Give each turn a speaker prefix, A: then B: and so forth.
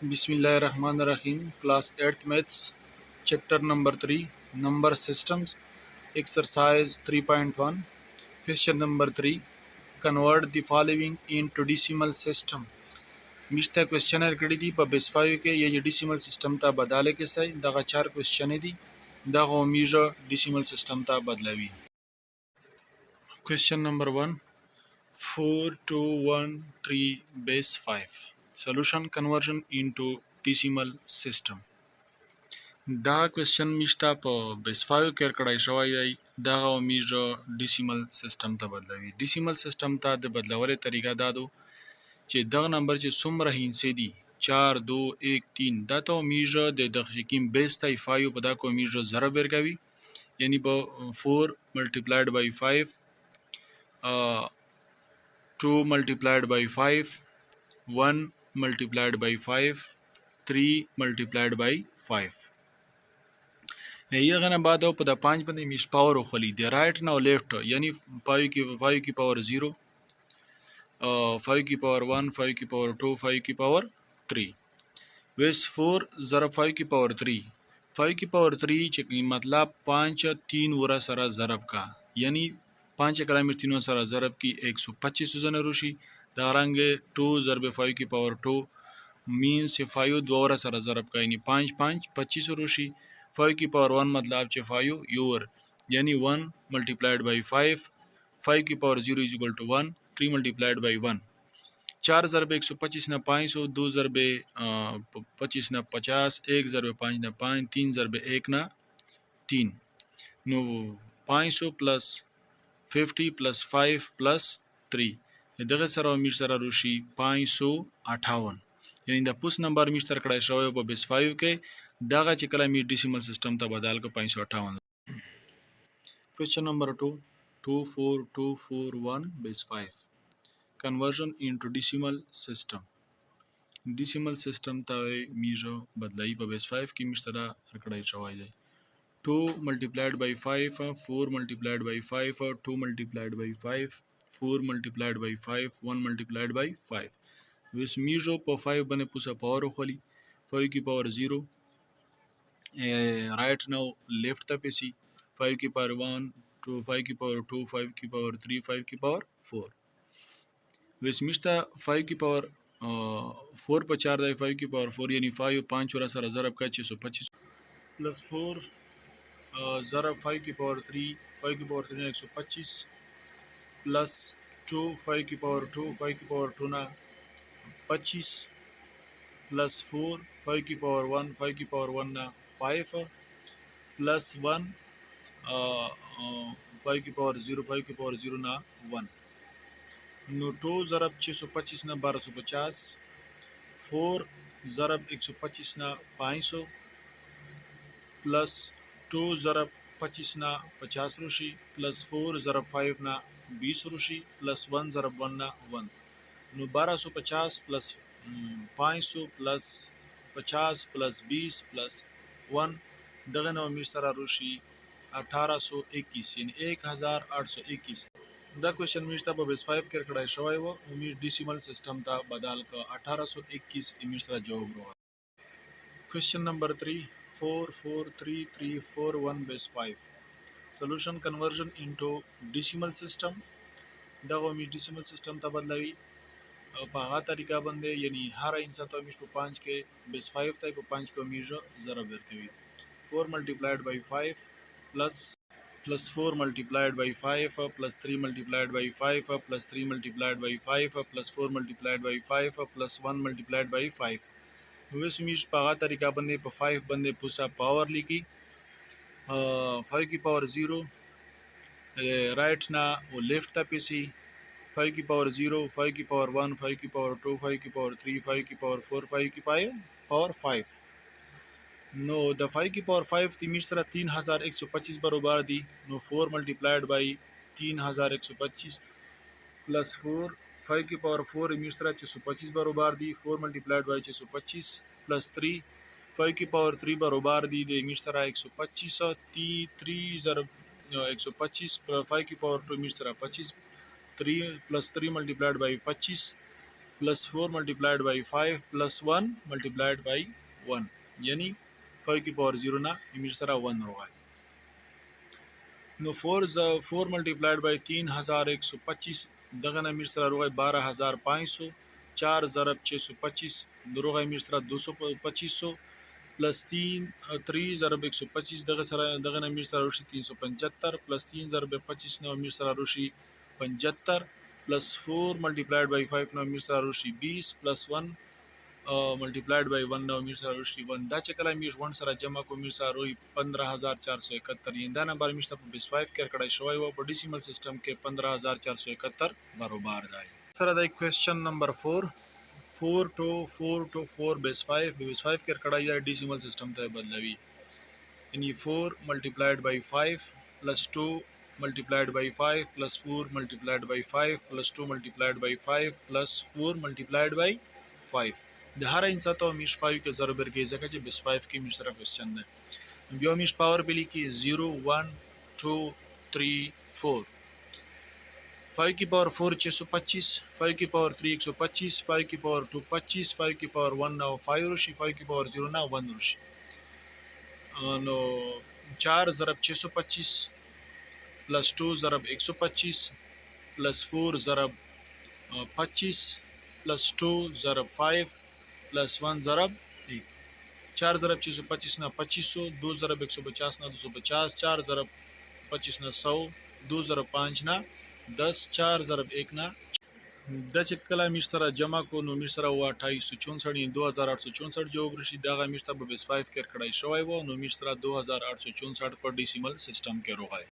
A: बिस्मिल्लाहिर्रहमानिर्रहीम। Class 8th maths, chapter number 3, number systems, exercise 3.1, question number 3, convert the following into decimal system. मिस्ता question कड़ी थी base 5 के ये डेसिमल सिस्टम ता बदले के सही दगा 4 क्वेश्चन दी दगा मीज डेसिमल सिस्टम ता बदलावी। Question number 1, 4213 base 5 solution conversion into decimal system. دا क्वेश्चن میشته په بیس 5 کې کړای شوی دی. دا میز ډیسیمل سیستم ته بدلوي. ډیسیمل سیستم ته د بدلولو طریقه دا ده چې دغه نمبر چې څومره هندسې دي 4 2 1 3 دا ته میز د دغه کوم بیس ته 5 په دا کو میز ضرب ورکوي، یعنی په 4 ملټیپلایډ بای 5 2 multiplied by 5 1 multiplied by 5 3 multiplied by 5 یغه نه بعد په د 5 باندې میش پاور خلی دی رائټ نو لیفت، یعنی 5 کی پاور 0 5 کی پاور 1 5 کی پاور 2 5 کی پاور 3 ویس 4 ضرب 5 کی پاور 3 5 کی پاور 3 چې مطلب 5 3 ورا سره ضرب کا، یعنی 5 کلامر 3 سره ضرب کی 125 زنه روشي. دا رنگ 2 ضرب 5 کی پاور 2 means 5 دو ورا سره ضرب کا، یعنی 5 5 25 روشي. 5 کی پاور 1 مطلب چې 5 یور، یعنی 1 multiplied by 5 5 کی power 0 is equal to 1 3 multiplied by 1 4 ضرب 125 ना 500 2 ضرب 25 ना 50 1 ضرب 5 ना 5 3 ضرب 1 ना 3 नो 500 प्लस 50 प्लस 5 प्लस 3 دغه سره میر سره روشي 558، یعنی د پوس نمبر میشتر کړای شوی په بیس 5 کې دغه چې کله می ډیسیمل سیستم ته بدل کو 558. Question number 2 24241 base 5 conversion into decimal system. decimal system ته میجو بدلای په بیس 5 کې مشتدا کړای شوی دی. 2 multiplied by 5 4 multiplied by 5 2 multiplied by 5 4 multiplied by 5 1 multiplied by 5 ویس میجو په 5 باندې پوسه پاور خلی 5 کی پاور 0 رائٹ نو لیفٹ ته پیسی 5 की पावर 1 2 5 की पावर 2 5 की पावर 3 5 की पावर 4 वैस मिश्ता 5 की पावर 4 पर 4 दाई 5 की पावर 4 यानी 5 5 और सर ज़रब का 625 प्लस 4 ज़रब 5 की पावर 3 5 की पावर 3 125 प्लस 2 5 की पावर 2 5 की पावर 2 ना 25 प्लस 4 5 की पावर 1 5 की पावर 1 ना 5 प्लस 1 5 की पावर 0 5 की पावर 0 ना 1 नो 2 ज़रब 625 ना 1250 4 ज़रब 125 ना 500 प्लस 2 ज़रब 25 ना 50 रोशी प्लस 4 ज़रब 5 ना 20 रोशी प्लस 1 ज़रब 1 ना 1 नो 1250 प्लस 500 प्लस 50 प्लस 20 प्लस 1 दगन व मिसरा रोशी 1821 यानी 1821. دا क्वेश्चन मिश्ता په بیس 5 کې کړای شوی و او می ډیسیمل سیستم ته بدل ک 1821 میسره جواب ورو. Question number 3 44334 base 5 solution conversion into decimal system. دا می ډیسیمل سیستم ته بدلوي په هغه طریقه باندې، یعنی هر انسان ته مش په 5 کې بیس 5 ته په 5 کې میجر ضرب ورکوي. 4 multiplied by 5 plus 4 multiplied by 5 plus 3 multiplied by 5 plus 3 multiplied by 5 plus 4 multiplied by 5 plus 1 multiplied by 5 वैसे मीश पागा तरीका बंदे पर 5 बंदे पूसा पावर लिखी 5 की पावर 0 राइट ना वो लेफ्ट था पीसी 5 की पावर 0 5 की पावर 1 5 की पावर 2 5 की पावर 3 5 की पावर 4 5 की पावर 5 नो द 5 की पावर 5 ती मिश्रा 3125 बरोबर दी. नो 4 मल्टीप्लाइड बाई 3125 प्लस 4 5 की पावर 4 मिश्रा 625 बरोबर दी. 4 मल्टीप्लाइड बाई 625 प्लस 3 5 की पावर 3 बरोबर दी दे मिश्रा 125 3 ज़रब 125 5 की power 2 Mishra 25 3 plus 3 multiplied by 25 plus 4 multiplied by 5 plus 1 multiplied by 1 यानी 5 की पावर 0 ना इमेज सरा 1 होगा नो 4 मल्टीप्लाइड बाई 3125 दगन अमीर सरा रोगा 12500 4 ज़रब 625 रोगा अमीर सरा 2500 प्लस 3 ज़रब 125 दगन अमीर सरा रोशी 375 प्लस 3 ज़रब 25 नो अमीर सरा रोशी 75 प्लस 4 मल्टीप्लाइड बाई 5 नो अमीर सरा रोशी 20 प्लस 1 मल्टीप्लाइड बाई 1 नो अमीर सरा रोशी 1 दा चकला अमीर 1 सरा जमा को अमीर सरा रोई 15471 ये दा नंबर अमीर तब बेस 5 कर कड़ा शोय वो डेसिमल सिस्टम के 15471 बरोबर दाई सरा दा क्वेश्चन नंबर 4 to 4 बेस 5 कर कड़ा या डेसिमल सिस्टम ते बदलवी यानी 4 multiplied by 5 plus 2 multiplied by 5 plus 4 multiplied by 5 plus 2 multiplied by 5 plus 4 multiplied by 5 दहारा इंसा तो मीश 5 के ज़रबर के जगह जे बेस 5 की मीश तरफ क्वेश्चन है जो मीश पावर बिली की 0 1 2 3 4 5 की पावर 4 625 5 की पावर 3 125 5 की पावर 2 25 5 की पावर 1 ना 5 रोशी 5 की पावर 0 ना 1 रोशी नो 4 ज़रब 625 प्लस 2 ज़रब 125 प्लस 4 ज़रब 25 प्लस 2 ज़रब 5 प्लस 1 ज़रब 1 4 ज़रब 625 ना 2500 2 ज़रब 150 ना 250 4 ज़रब 25 ना 100 2 ज़रब 5 ना 10 4 ज़रब 1 ना 10 कला मीर सरा जमा को नो मीर सरा हुआ 2864 2864 जो ग्रुशी दागा मीर तब बेस 5 कर कड़ाई शवाई वो नो मीर सरा 2864 पर डेसिमल सिस्टम के रोगाए